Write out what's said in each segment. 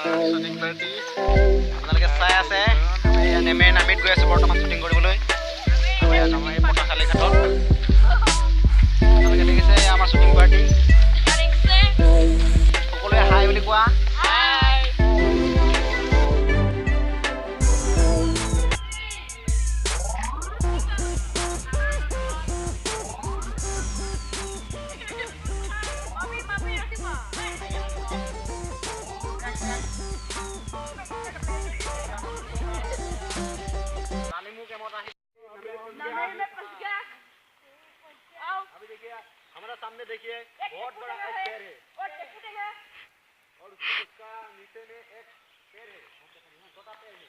Shooting party আপোনালোকে চাই আছে আমি নেমেন আমিত গৈ আছো বৰ্তমান শুটিং কৰিবলৈ আমাৰ এই পটাখালী ঘাটত আপোনালোকে দেখিছে আমাৰ শুটিং পাৰ্টি সকলোৱে হাই বুলি কোৱা हमारा सामने देखिए बहुत बड़ा एक पेड़ है और उसका नीचे में एक पेड़ है छोटा पेड़ है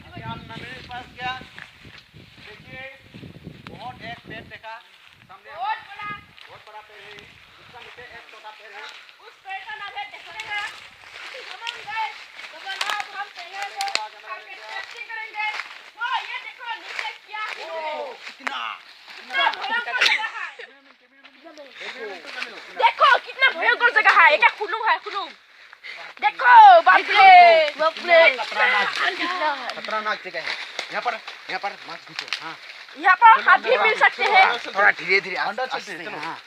अभी आप मेरे पास क्या देखिए बहुत एक पेड़ देखा सामने बहुत बड़ा पेड़ है उसका नीचे एक छोटा पेड़ है उस पेड़ का नाम है देखोगा हम पहले करेंगे वो ये देखो नीचे क्या है कितना देखो कितना भयंकर जगह है एक खुलूं है खुलूं देखो बाप रे खतरनाक जगह है यहाँ पर मत घुसो हाँ यहाँ पर हाथ भी मिल सकते हैं थोड़ा धीरे धीरे अंदर चलते हैं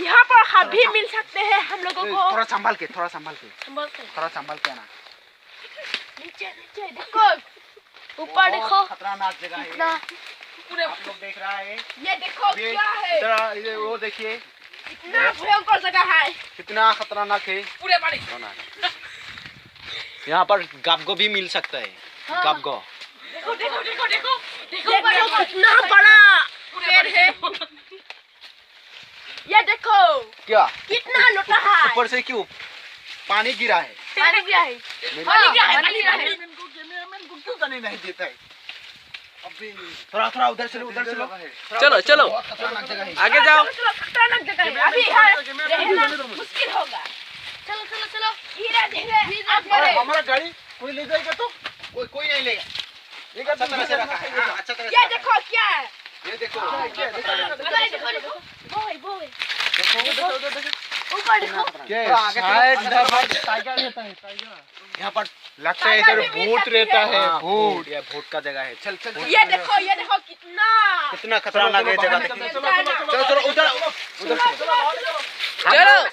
यहाँ पर हाथ भी मिल सकते हैं हम लोगों को थोड़ा संभाल के आना नीचे देखो ऊपर देखो खतरनाक जगह है आप लोग देख रहा है ये देखो क्या है ये वो देखिए कितना भयंकर जगह है कितना खतरनाक है पूरे पानी यहाँ पर गाबगो भी मिल सकता है हाँ। गाबगो देखो कितना बड़ा पेड़ है ये देखो क्या कितना लोटा है ऊपर से क्यों पानी गिरा है क्यों करने नहीं देता है थोड़ा उधर चलो चलो आगे जाओ खतरनाक जगह है अभी रहना मुश्किल होगा चलो धीरे हमारा गाड़ी कोई ले जाएगा तो कोई नहीं लेगा अच्छा तरह से रखा है अच्छा तरह से ये देखो क्या है ये देखो वो ऊपर देखो टाइगर रहता है यहाँ पर लगता है इधर भूत रहता है भूत ये भूत का जगह है चल ये देखो कितना खतरनाक है जगह चलो उधर चलो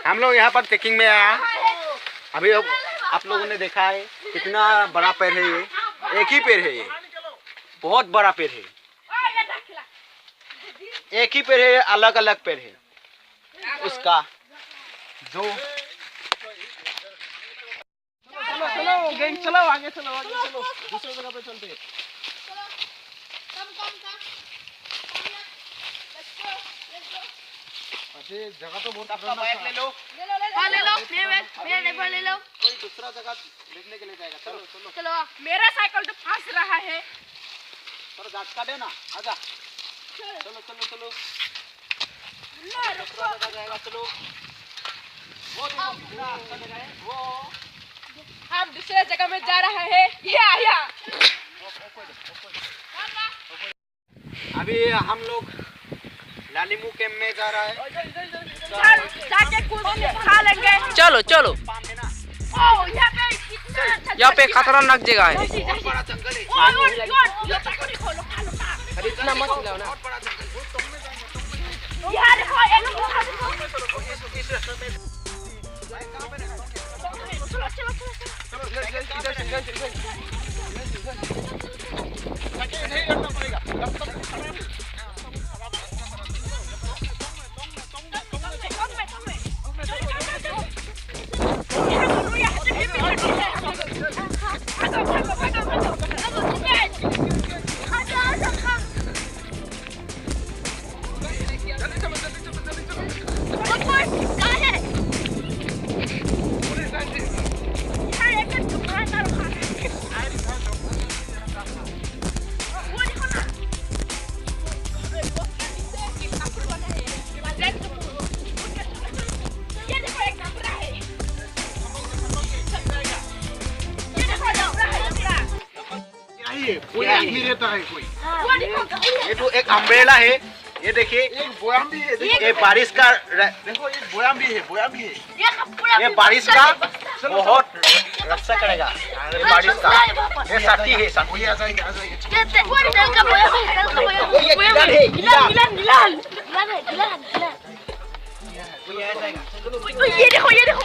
हम लोग यहाँ पर ट्रेकिंग में आया अभी आप लोगों ने देखा है कितना बड़ा पेड़ है ये एक ही पेड़ है ये बहुत बड़ा पेड़ है एक ही पेड़ है अलग अलग पेड़ है उसका जो चलो गैंग चलो आगे चलो दूसरी जगह पे चलते हैं अरे जगह तो बहुत खतरनाक है ले लो मेरा ले लो कोई दूसरा जगह देखने के लिए जाएगा चलो मेरा साइकिल तो फंस रहा है थोड़ा झटका दे ना आजा चलो दूसरा जगह जाएगा चलो वो हम दूसरे जगह में जा रहे हैं अभी हम लोग लालिमू कैंप में जा रहा है जाके कुछ खा लेंगे चलो यहाँ पे खतरनाक जगह है बड़ा जंगल है इतना मत हिलाओ ना यार देखो कोई आदमी रहता है कोई। ये तो एक अम्ब्रेला है ये देखिए एक बोयाम भी है ये बारिश का देखो एक बोयाम भी है ये बारिश का बहुत रक्षा करेगा ये बारिश का ये साथी है साथी आ जाएगा ये देखो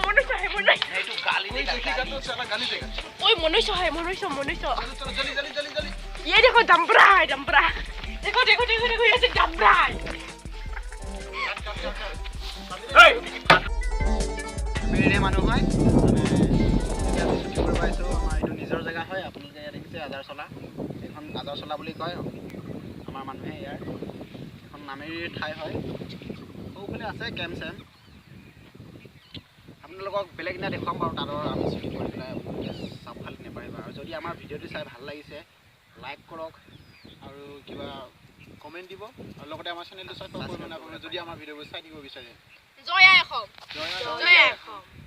मनुष्य है मनुष्य गाली देगा तो साला गाली देगा ओए मनुष्य है मनुष्य चलो जल्दी ये देखो डम्बरा है डम्बरा देखो ये से डम्बरा है मेरे मानो है ছুটি কৰিব আহিছোঁ আমাৰ এইটো নিজৰ জেগা হয় আপোনালোকে ইয়াত দেখিছে আজাৰচলা এইখন আজাৰচলা বুলি কয় আমাৰ মানুহে ইয়াৰ এখন নামেৰি ঠাই হয় সৌফালে আছে কেম্প চেম্প আপোনালোকক বেলেগ দিনা দেখুৱাম বাৰু তাত আমি ছুটি কৰি পেলাই চাব খালি নেপাৰিব আৰু যদি আমাৰ ভিডিঅ'টো চাই ভাল লাগিছে লাইক কৰক আৰু কিবা কমেণ্ট দিব আৰু লগতে আমাৰ চেনেলটো ছাবস্ক্ৰাইব কৰিব নাপাহৰিব যদি আমাৰ ভিডিঅ'বোৰ চাই দিব বিচাৰে জয় I Assam Joy Joy I Assam